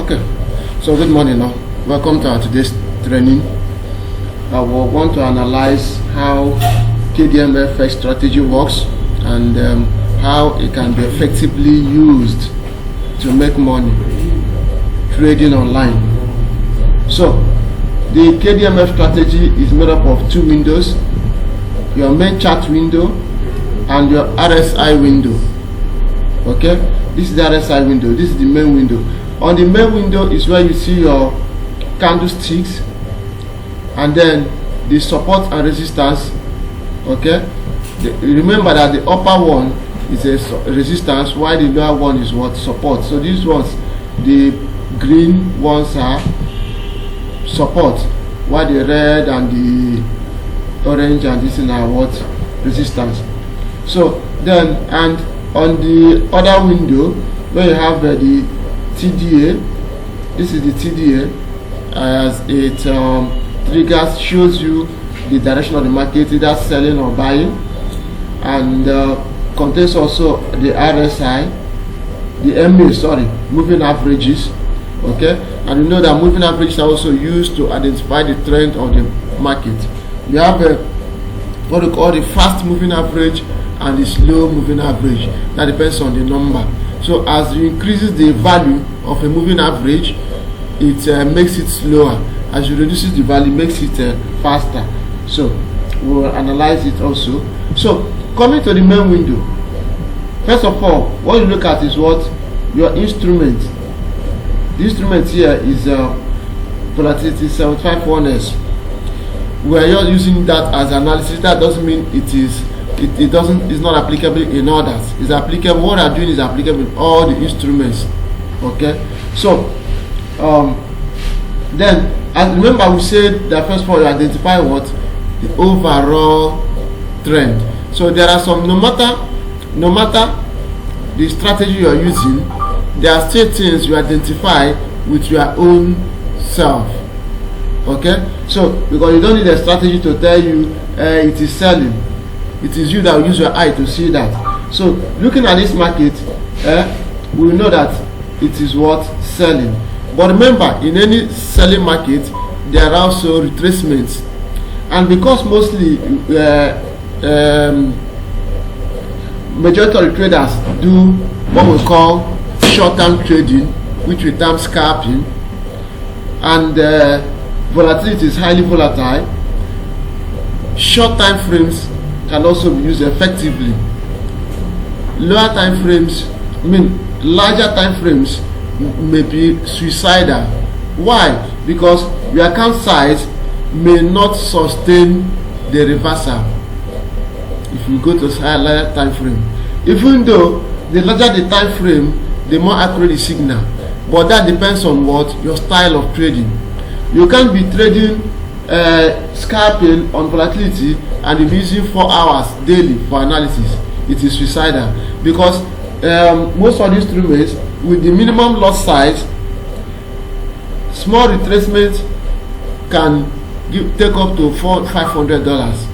Okay, so good morning now. Welcome to our today's training. I will want to analyze how KDMFX strategy works and how it can be effectively used to make money trading online. So the KDMF strategy is made up of two windows: your main chart window and your RSI window. Okay, this is the RSI window, this is the main window. On the main window is where you see your candlesticks and then the support and resistance. Okay, remember that the upper one is a resistance while the lower one is what? Support. So these ones, the green ones are support, while the red and the orange and this are what? Resistance. So then, and on the other window where you have the TDA, this is the TDA, as it triggers, shows you the direction of the market, either selling or buying, and contains also the RSI, the MA, moving averages. Okay, and you know that moving averages are also used to identify the trend of the market. You have what we call the fast moving average and the slow moving average. That depends on the number. So as you increases the value of a moving average, it makes it slower. As you reduces the value, makes it faster. So we'll analyze it also. So coming to the main window, first of all, what you look at is what? Your instrument. The instrument here is volatility 751S. We are just using that as analysis. That doesn't mean it's not applicable in others. It's applicable. What I'm doing is applicable in all the instruments. Okay. So then, and remember we said that first of all you identify what? The overall trend. So there are some, no matter the strategy you are using, there are still things you identify with your own self. Okay, so because you don't need a strategy to tell you it is selling, it is you that will use your eye to see that. So looking at this market, we know that it is what? Selling. But remember, in any selling market there are also retracements, and because mostly majority of the traders do what we call short-term trading, which we term scalping, and volatility is highly volatile. Short time frames can also be used effectively. Lower time frames, larger time frames may be suicidal. Why? Because your account size may not sustain the reversal if you go to a larger time frame. Even though the larger the time frame, the more accurate the signal, but that depends on what? Your style of trading. You can't be trading scalping on volatility and you're using 4 hours daily for analysis. It is suicidal, because most of these instruments with the minimum lot size, small retracement can take up to $500,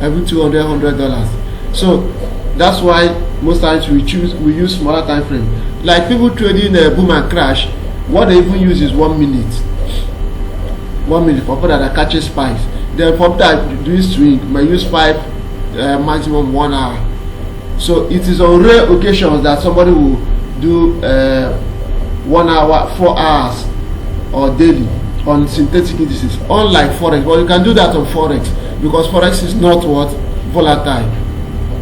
every $200. So that's why most times we use smaller time frame. Like people trading boom and crash, what they even use is 1 minute. 1 minute for people that are catching spikes. Then for people that do swing, may use 5, maximum 1 hour. So it is on rare occasions that somebody will do 1 hour, 4 hours, or daily on synthetic indices. Unlike forex, but you can do that on forex because forex is not what? Volatile.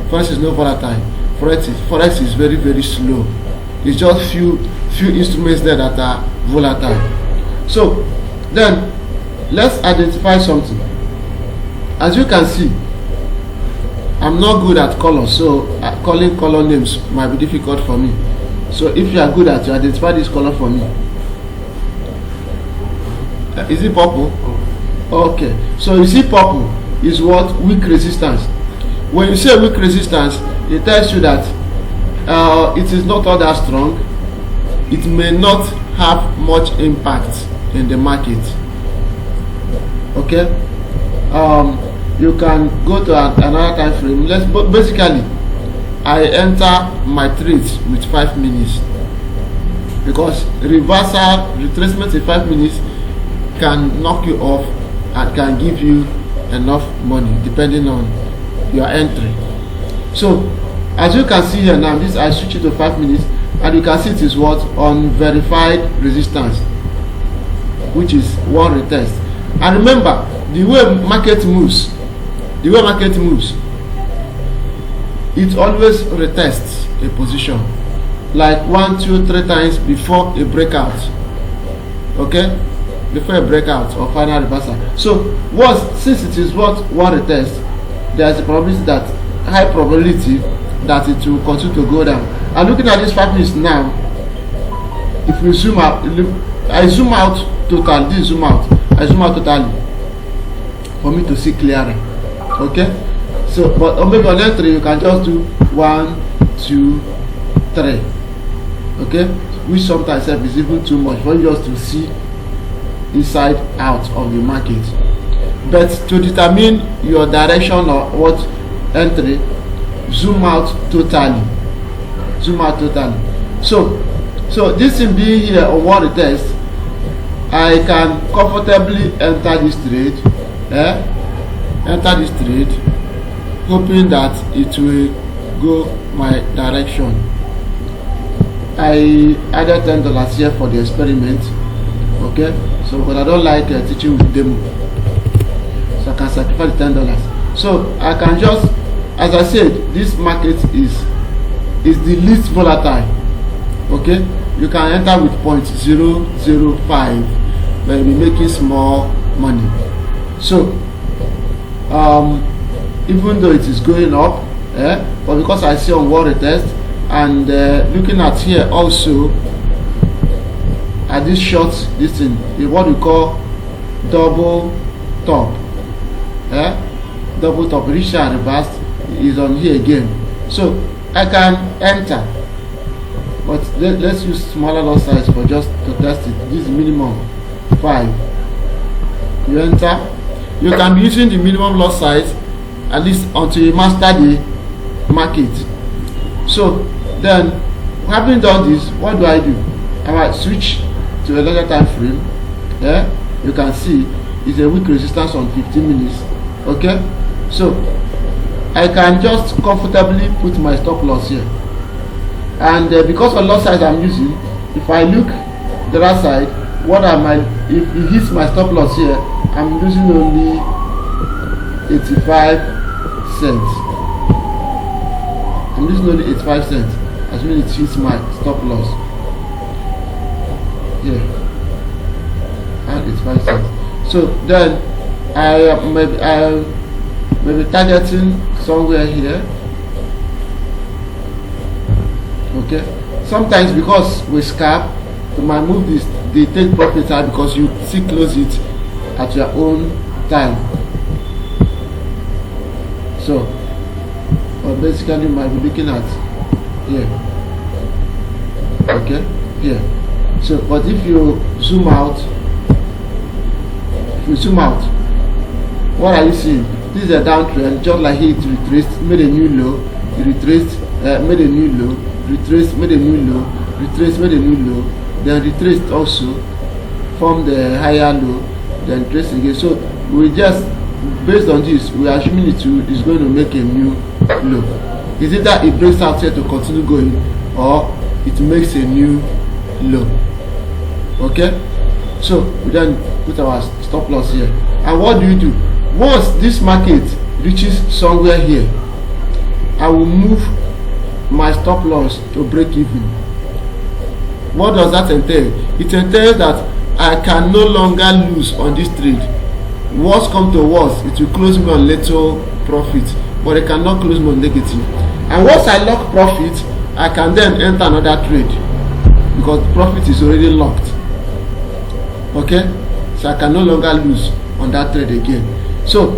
Forex is not volatile. Forex is very, very slow. It's just few instruments there that are volatile. So then let's identify something. As you can see, I'm not good at colors, so calling color names might be difficult for me. So if you are good at it, identify this color for me. Is it purple? Okay. So you see, purple is what? Weak resistance. When you say weak resistance, it tells you that it is not all that strong. It may not have much impact in the market. Okay. You can go to another time frame. Basically, I enter my trades with 5 minutes. because reversal retracement in 5 minutes can knock you off and can give you enough money depending on your entry. So as you can see here now, this I switch it to 5 minutes, and you can see it is what on verified resistance, which is one retest. And remember, the way market moves, it always retests a position like 1, 2, 3 times before a breakout. Okay, before a breakout or final reversal. So since it is what one retest, there is a probability that high probability that it will continue to go down. And looking at this 5 minutes now, if we zoom out, I zoom out totally. This zoom out. I zoom out totally for me to see clearly. Okay. So, but maybe on entry you can just do 1, 2, 3. Okay, which sometimes is even too much for you just to see inside out of the market. But to determine your direction or what entry, zoom out totally. So this thing being here on one retest, I can comfortably enter this trade, hoping that it will go my direction. I added $10 here for the experiment. Okay, so but I don't like teaching with demo, so I can sacrifice the $10. So I can just, as I said, this market is the least volatile. Okay, you can enter with 0.005, but you'll be making small money. So even though it is going up, but because I see on one retest, and looking at here also at this short, this thing is what we call double top. Double top, reach and reverse is on here again. So I can enter, but let's use smaller lot size for just to test it. This is minimum 5. You enter. You can be using the minimum lot size at least until you master the market. So then, having done this, what do? I might switch to a larger time frame. You can see it's a weak resistance on 15 minutes. Okay, so I can just comfortably put my stop loss here, and because of lot size I'm using, if I look the other side, if it hits my stop loss here, I'm losing only 85 cents. I'm losing only 85 cents, assuming it hits my stop loss here, and 85 cents. So then I may be targeting somewhere here. Okay, sometimes because we scalp, to my move this, they take profit out because you see close it at your own time. So but basically you might be looking at here. Okay, here. So but if you zoom out, what are you seeing? This is a downtrend, just like it retraced, made a new low, it retraced, made a new low, retraced, made a new low, retraced, made a new low, then retraced also, formed a higher low, then traced again. So we just, based on this, we are assuming it is going to make a new low. Is it that it breaks out here to continue going, or it makes a new low? Okay, so we then put our stop loss here. And what do? Once this market reaches somewhere here, I will move my stop loss to break even. What does that entail? It entails that I can no longer lose on this trade. Worst come to worst, it will close me on little profit, but it cannot close me on negative. And once I lock profit, I can then enter another trade because profit is already locked. Okay, so I can no longer lose on that trade again. So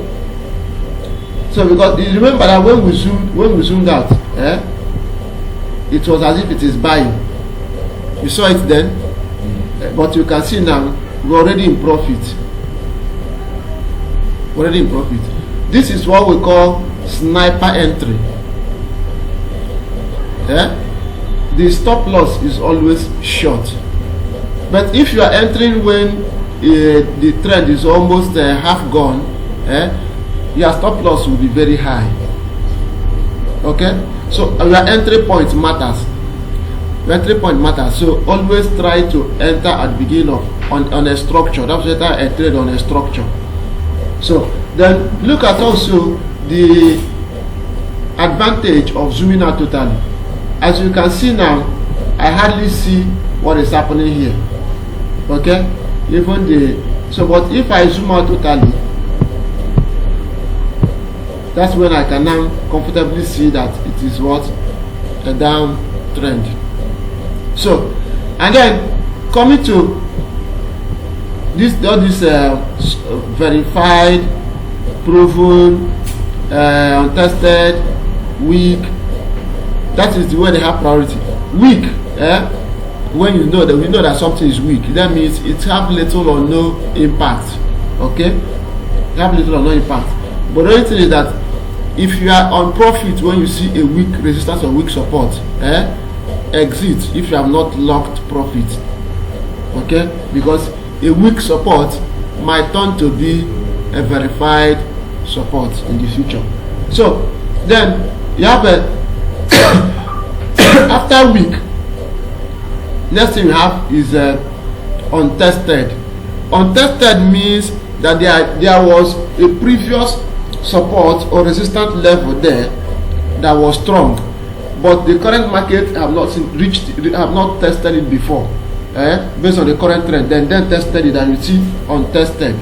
because you remember that when we zoomed out, it was as if it is buying. You saw it then, but you can see now we're already in profit. This is what we call sniper entry. the stop loss is always short. But if you are entering when the trend is almost half gone, your stop loss will be very high. Okay, so your entry point matters. Your entry point matters. So always try to enter at the beginning of on a structure. That's better a trade on a structure. So then look at also the advantage of zooming out totally. As you can see now, I hardly see what is happening here. Okay, even but if I zoom out totally, that's when I can now comfortably see that it is what a down trend. So, and then coming to all this verified, proven, untested, weak. That is the way they have priority. Weak, when we know that something is weak, that means it have little or no impact. Okay, it have little or no impact. But the only thing is that if you are on profit when you see a weak resistance or weak support, exit if you have not locked profit. Okay, because a weak support might turn to be a verified support in the future. So then you have a after week, next thing we have is untested. Untested means that there was a previous support or resistance level there that was strong, but the current market have not tested it before, based on the current trend. Then tested it, and you see untested.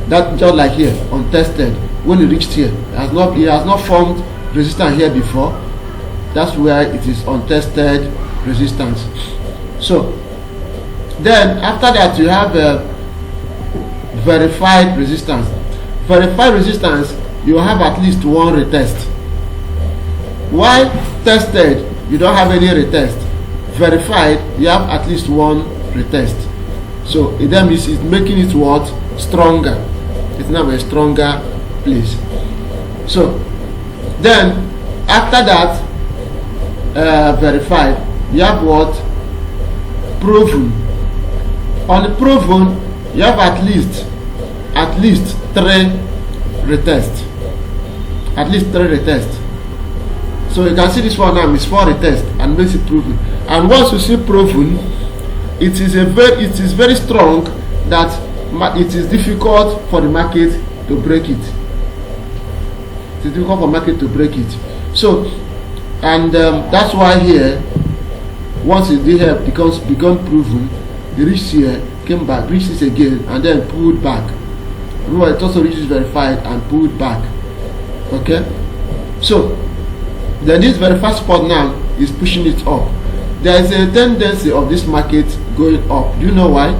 That just like here, untested. When it reached here, it has not formed resistance here before. That's where it is untested resistance. So then after that you have verified resistance. Verified resistance, you have at least one retest. While tested, you don't have any retest. Verified, you have at least one retest. So it then means it's making it what? Stronger. It's now a stronger place. So then after that, verified, you have what? Proven. On the proven, you have at least 3 retests. At least 3 retests. So you can see this one now is 4 retests and makes it proven. And once you see proven, it is very strong that it is difficult for the market to break it. It is difficult for market to break it. So, and that's why here, once it did have become proven, the reach here came back, reached this again, and then pulled back. Remember, it also reaches verified and pulled back. Okay, so then this verified spot now is pushing it up. There is a tendency of this market going up. Do you know why?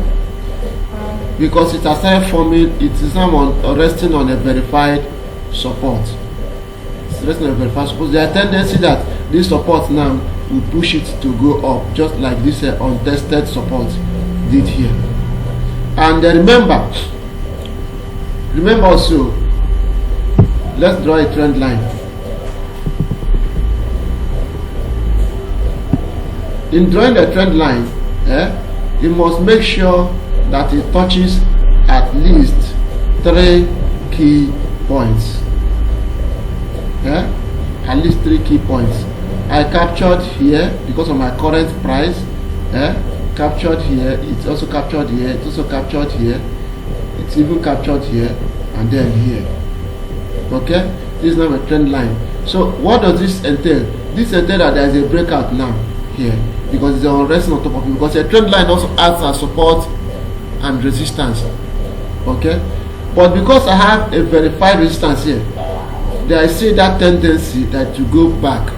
Because it has started forming. It is now resting on a verified support. It's resting on a verified support. There is a tendency that this support now will push it to go up, just like this untested support did here. And remember also, let's draw a trend line. In drawing a trend line, you must make sure that it touches at least 3 key points. At least 3 key points. I captured here because of my current price. Captured here, it's also captured here, it's also captured here, it's even captured here, and then here. Okay, this is now a trend line. So what does this entail? This entails that there is a breakout now here, because it's resting on top of it, because a trend line also acts as support and resistance. Okay, but because I have a verified resistance here, there I see that tendency that you go back.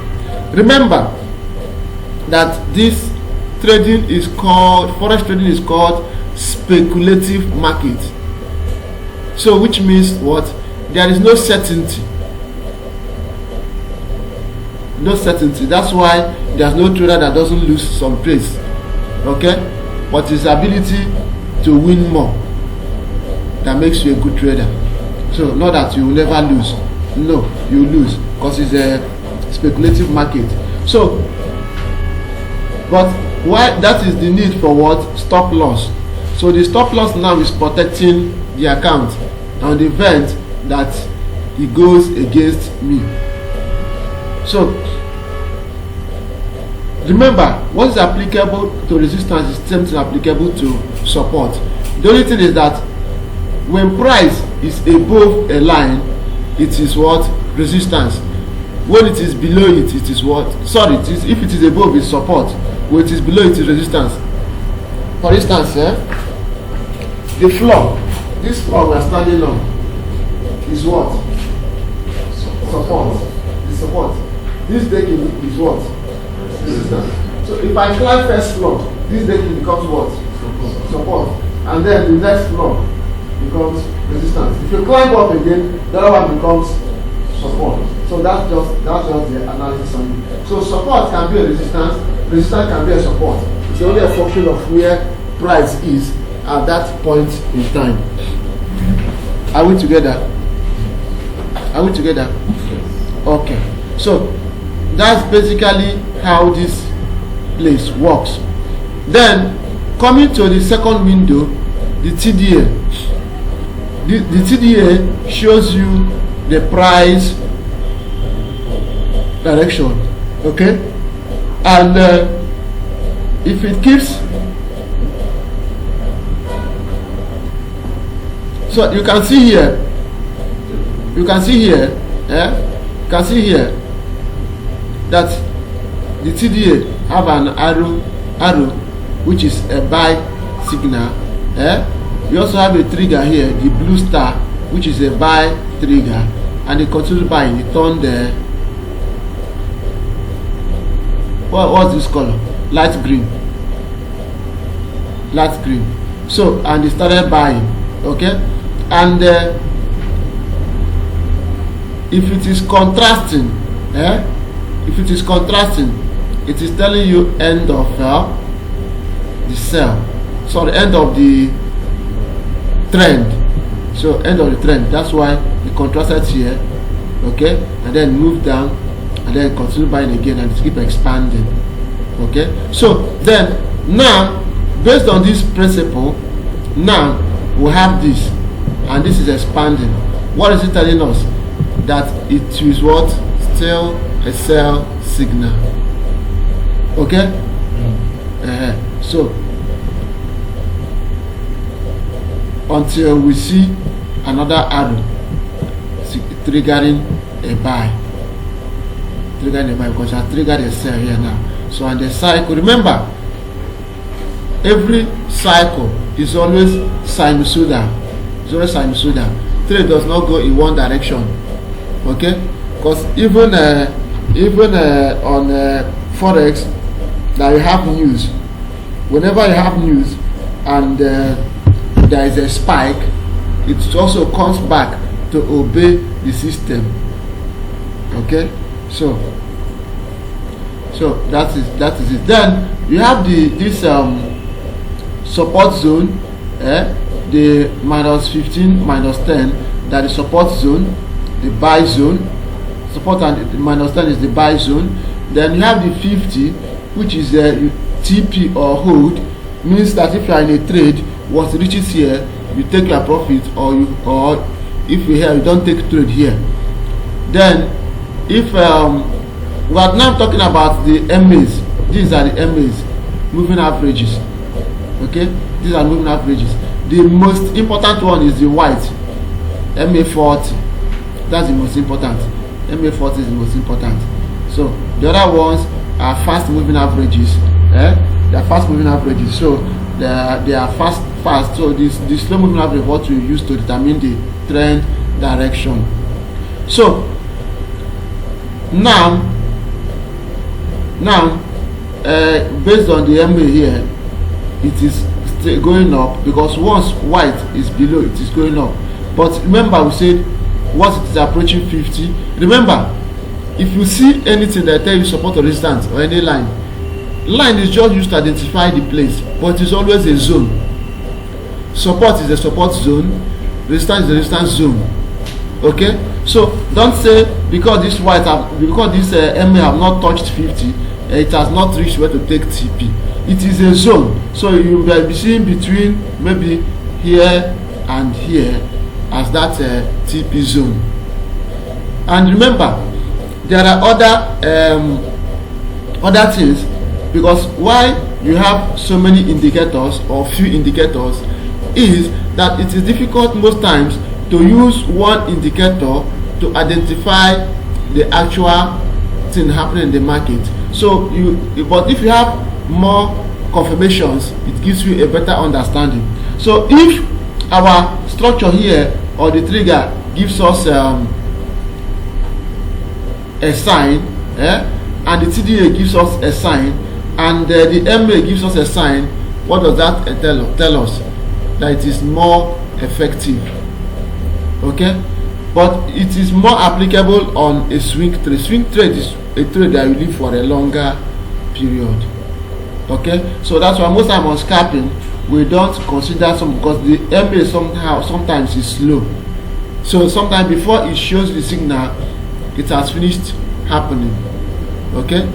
Remember that this trading is called, forex trading is called speculative market. So which means what? There is no certainty. No certainty. That's why there's no trader that doesn't lose some trades. Okay? But his ability to win more that makes you a good trader. So not that you will never lose. No, you lose because it's a speculative market. So But why? That is the need for what? Stop loss. So the stop loss now is protecting the account on the event that it goes against me. So remember, what is applicable to resistance is the same thing applicable to support. The only thing is that when price is above a line, it is what? Resistance. When it is below it, it is what? Sorry, it is, if it is above, it's support. When it is below, it is resistance. For instance, the floor, this floor we are standing on, is what? Support. It's support. This decking is what? Resistance. So if I climb first floor, this decking becomes what? Support. And then the next floor becomes resistance. If you climb up again, the other one becomes support. So that's just the analysis on it. So support can be a resistance can be a support. It's only a function of where price is at that point in time. Are we together? Are we together? Okay. So that's basically how this place works. Then coming to the second window, the TDA. The TDA shows you the price direction, okay, and if it keeps, so you can see here that the TDA have an arrow which is a buy signal. You also have a trigger here, the blue star, which is a buy trigger, and the continued buying, it turned the what's this color? Light green. So, and they started buying, okay, and if it is contrasting, it is telling you end of the sell, sorry, end of the trend. So end of the trend, that's why it contrasted here, okay, and then move down and then continue buying again and keep expanding, okay. So then now, based on this principle, now we have this, and this is expanding. What is it telling us? That it is what? Still a sell signal, okay. So until we see another arrow triggering a buy, because I triggered a sell here now. So on the cycle, remember, every cycle is always sinusoidal. Trade does not go in one direction, okay? Because even on forex, that you have news. Whenever you have news and there is a spike, it also comes back to obey the system, okay. So that is it. Then you have this support zone, the -15, -10, that is support zone, the buy zone. Support and the -10 is the buy zone. Then you have the 50, which is TP or hold, means that if you are in a trade, once it reaches here, you take your profit, or if you here, you don't take trade here. Then if we are now talking about the MAs, these are the MAs, moving averages, okay. These are moving averages. The most important one is the white, MA40. That's the most important. MA40 is the most important. So the other ones are fast moving averages. They are fast moving averages. So they are fast. So this slow moving average, what we use to determine the trend direction. So now based on the MA here, it is still going up, because once white is below, it is going up. But remember, we said once it is approaching 50, remember, if you see anything that tell you support or resistance or any line is just used to identify the place, but it is always a zone. Support is a support zone, resistance is a resistance zone, okay. So don't say because this MA have not touched 50, it has not reached where to take TP. It is a zone, so you will be seeing between maybe here and here as that TP zone. And remember, there are other things, because why you have so many indicators or few indicators is that it is difficult most times to use one indicator to identify the actual thing happening in the market. So but if you have more confirmations, it gives you a better understanding. So if our structure here or the trigger gives us a sign, and the TDA gives us a sign, and the MA gives us a sign, what does that tell us? That it is more effective. Okay, but it is more applicable on a swing trade. Swing trade is a trade that you leave for a longer period. Okay, so that's why most time on scalping we don't consider some, because the MA sometimes is slow. So sometimes before it shows the signal, it has finished happening. Okay,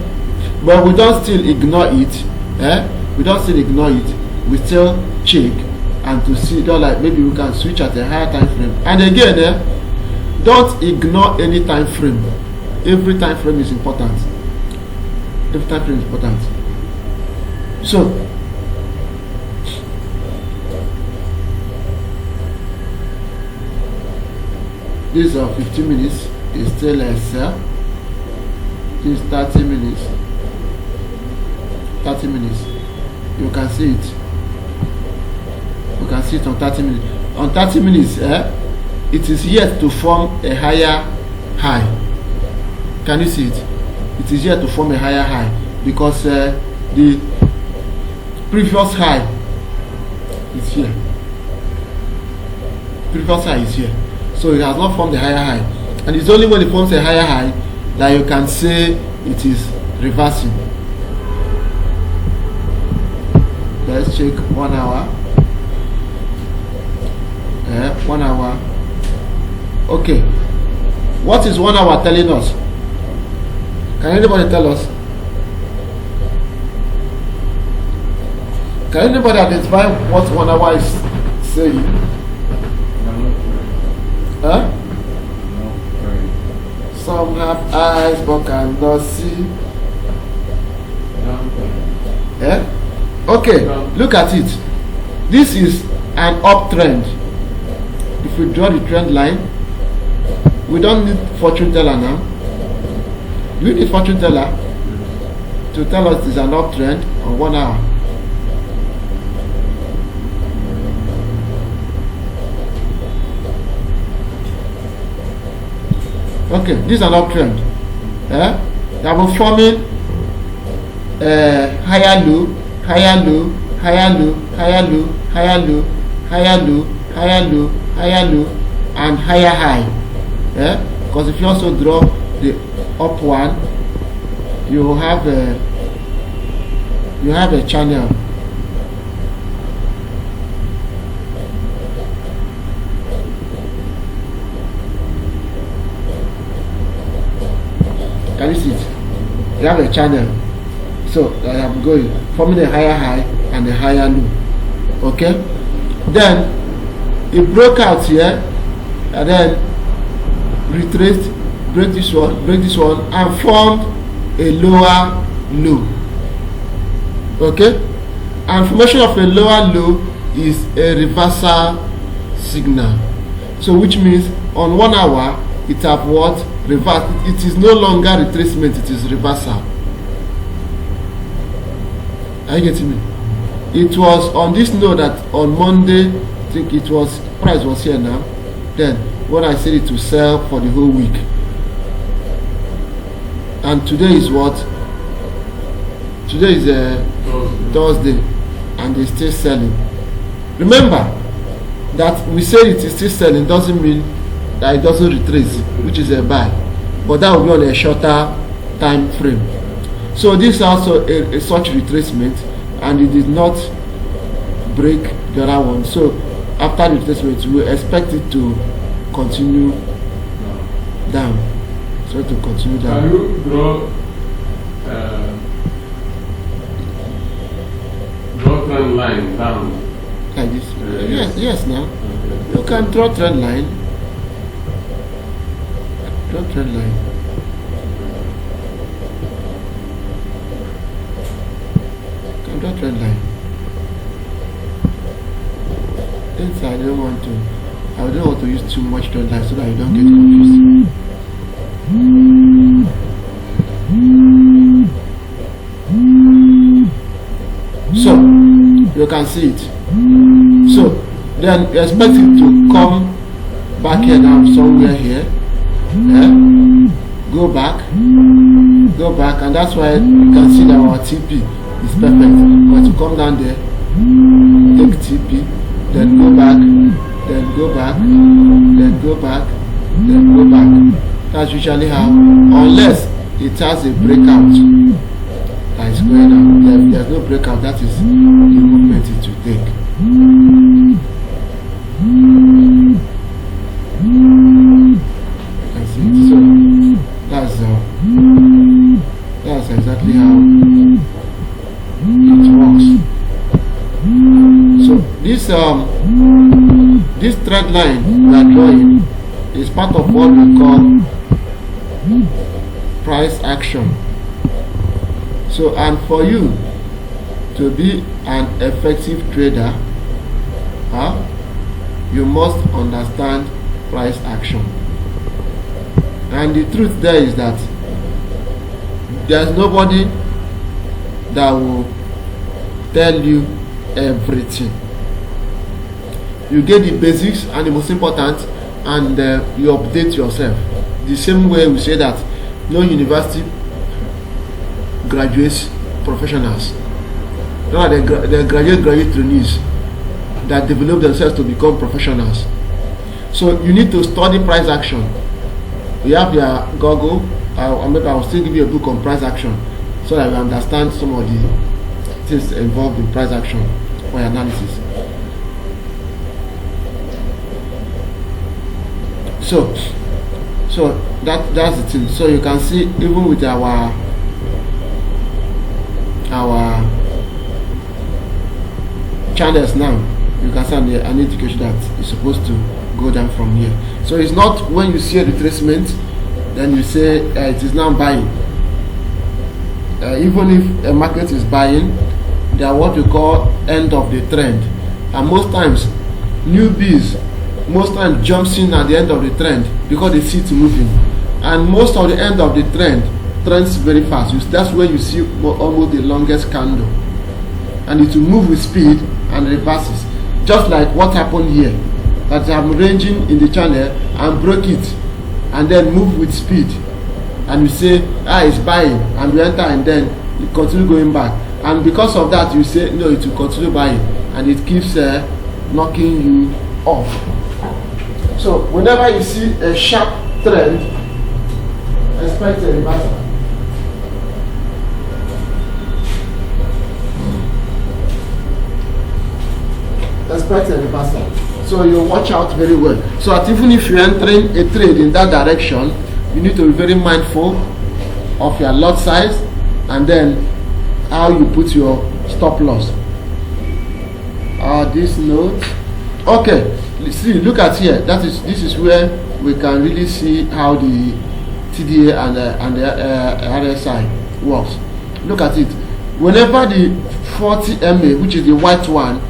but we don't still ignore it. We don't still ignore it. We still check and to see, like maybe we can switch at a higher time frame. And again, don't ignore any time frame. Every time frame is important. Every time frame is important. So this 15 minutes is still a sell. This 30 minutes. 30 minutes. You can see it. You can see it on 30 minutes. On 30 minutes, it is yet to form a higher high. Can you see it? It is yet to form a higher high because the previous high is here. Previous high is here. So it has not formed a higher high. And it's only when it forms a higher high that you can say it is reversing. Let's check 1 hour. 1 hour. Okay. What is 1 hour telling us? Can anybody tell us? Can anybody identify what 1 hour is saying? Huh? Some have eyes but cannot see. Okay, look at it. This is an uptrend. If we draw the trend line, we don't need fortune teller now. Do we need fortune teller to tell us it's an uptrend on 1 hour? Okay, this is an uptrend. That will forming higher low, higher low, higher low, higher low, higher low, higher low, higher low, higher low, and higher high. Because if you also draw the up one, you have a channel. Can you see it? You have a channel. So I am going, forming a higher high and a higher low. Okay? Then it broke out here and then retraced, break this one, and formed a lower low. Okay? And formation of a lower low is a reversal signal. So which means on 1 hour it have what? Reverse. It is no longer retracement, it is reversal. Are you getting me? It was on this note that on Monday, I think it was, price was here now. Then when I said it to sell for the whole week. And today is what? Today is Thursday, and it's still selling. Remember that we say it is still selling doesn't mean that it doesn't retrace, which is a buy, but that will be on a shorter time frame. So this is also a such retracement, and it did not break the other one. So after the retracement, we expect it to continue down. So to continue down. Can you draw line down. Like this. Yes. Yes, now. Okay. You can draw trend line. Draw trend line. You can draw trend line. Since I don't want to use too much trend line so that you don't get confused. So you can see it. So then you expect it to come back here now, somewhere here. Go back, and that's why you can see that our TP is perfect. But to come down there, take TP, then go back, then go back, then go back, then go back. That's usually how, unless it has a breakout that is going on. If there's no breakout, that is the movement it will take. That's it. So that's exactly how it works. So this thread line we are drawing is part of what we call price action. So, and for you to be an effective trader, you must understand price action. And the truth there is that there's nobody that will tell you everything. You get the basics and the most important, and you update yourself. The same way we say that no university graduates professionals. No, they graduate trainees that develop themselves to become professionals. So you need to study price action. You have your Google. Maybe I will still give you a book on price action so that you understand some of the things involved in price action for your analysis. So that's the thing. So you can see even with our channels now, you can see an indication that it's supposed to go down from here. So it's not when you see a retracement then you say it is now buying. Even if a market is buying, they are what we call end of the trend, and most times newbies jumps in at the end of the trend because they see it moving, and most of the end of the trend trends very fast. That's when you see almost the longest candle, and it will move with speed and reverses, just like what happened here, that I'm ranging in the channel and broke it and then move with speed, and you say it's buying, and we enter, and then it continue going back, and because of that you say no, it will continue buying, and it keeps knocking you off. So whenever you see a sharp trend, expect a reversal. Expect a reversal. So you watch out very well. So that even if you're entering a trade in that direction, you need to be very mindful of your lot size and then how you put your stop loss. This note. Okay, see, look at here. This is where we can really see how the TDA and the RSI works. Look at it. Whenever the 40 MA, which is the white one,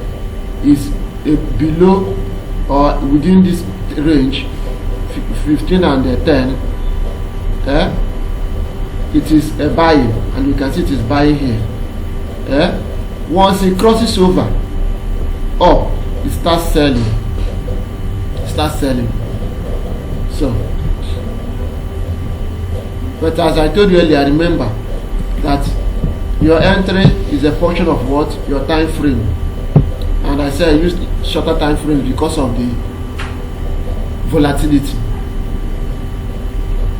is below or within this range, 15 and 10, it is a buying, and you can see it is buying here. Once it crosses over up, it starts selling. So, but as I told you earlier, remember that your entry is a function of what? Your time frame. And I say I use shorter time frames because of the volatility.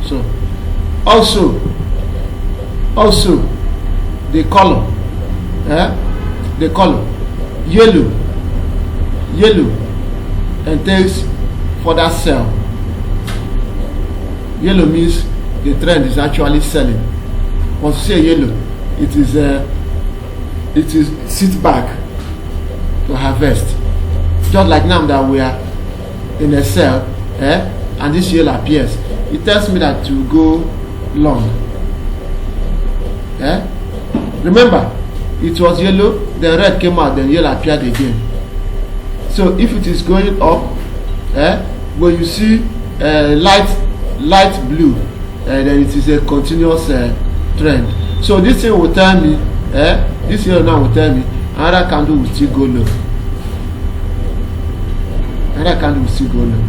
So also the color, yellow entails further sell. Yellow means the trend is actually selling. Once you say yellow, it is sit back. to harvest. Just like now that we are in a cell, and this yellow appears, it tells me that to go long. Remember, it was yellow, then red came out, then yellow appeared again. So if it is going up, when you see light blue, then it is a continuous trend. So this thing will tell me, this yellow now will tell me another candle will still go low. Another candle will still go low.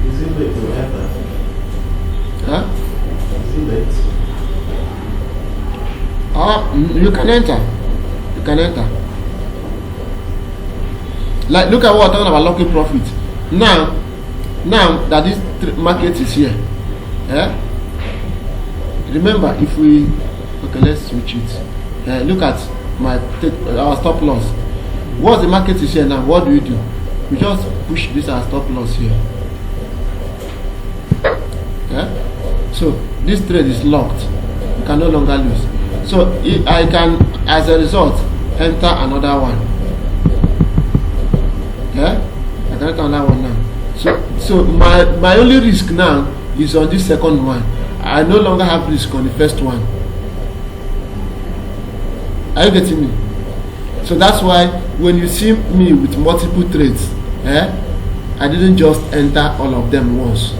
Is it late to enter? Huh? Is it late? You can enter. You can enter. Like, look at what we're talking about, lucky profit. Now that this market is here, remember, if we let's switch it. Look at our stop loss. Once the market is here now, what do? We just push this as stop loss here. So this trade is locked. You can no longer lose. So I can, as a result, enter another one. I can enter another one now. So my only risk now is on this second one. I no longer have risk on the first one. Are you getting me? So that's why when you see me with multiple trades, I didn't just enter all of them once.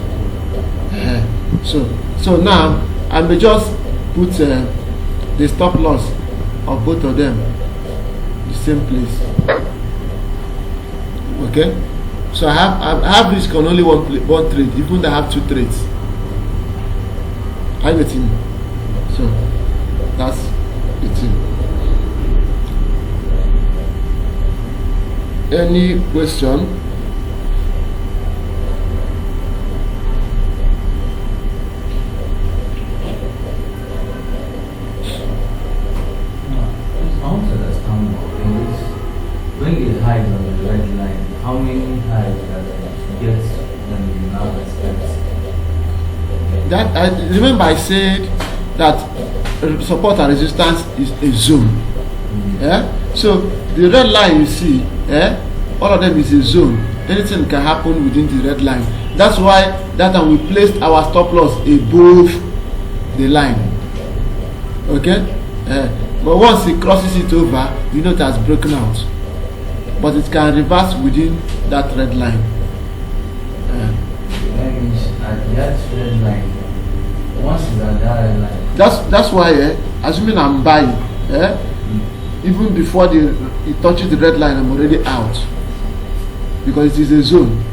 So now I may just put the stop loss of both of them the same place. Okay, so I have risk on only one trade, even though I have two trades. Are you getting me? So that's the thing. Any question? When it hides on the red line, how many hides does it get when you now expect? That remember I said that support and resistance is a zone. So the red line you see, all of them is a zone. Anything can happen within the red line. That's why that time we placed our stop loss above the line. Okay, but once it crosses it over, you know it has broken out. But it can reverse within that red line. At that red line, once it's at that red line. That's why, assuming I'm buying, even before it touches the red line, I'm already out because it is a zone.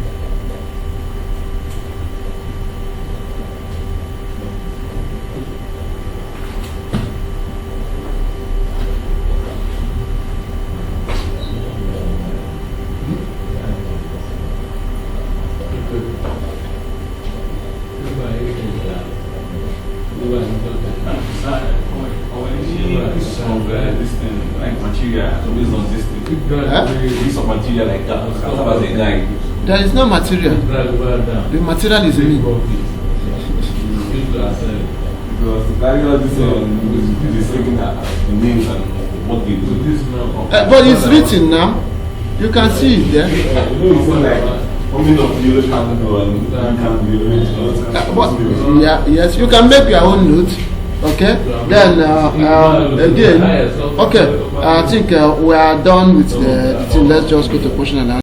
There is no material. The material is me. Because the value of this is taking the names and what they do. But it's written now. You can see it there. Yes, you can make your own notes. Okay. Then again. Okay. I think we are done with the thing. Let's just go to question and answer.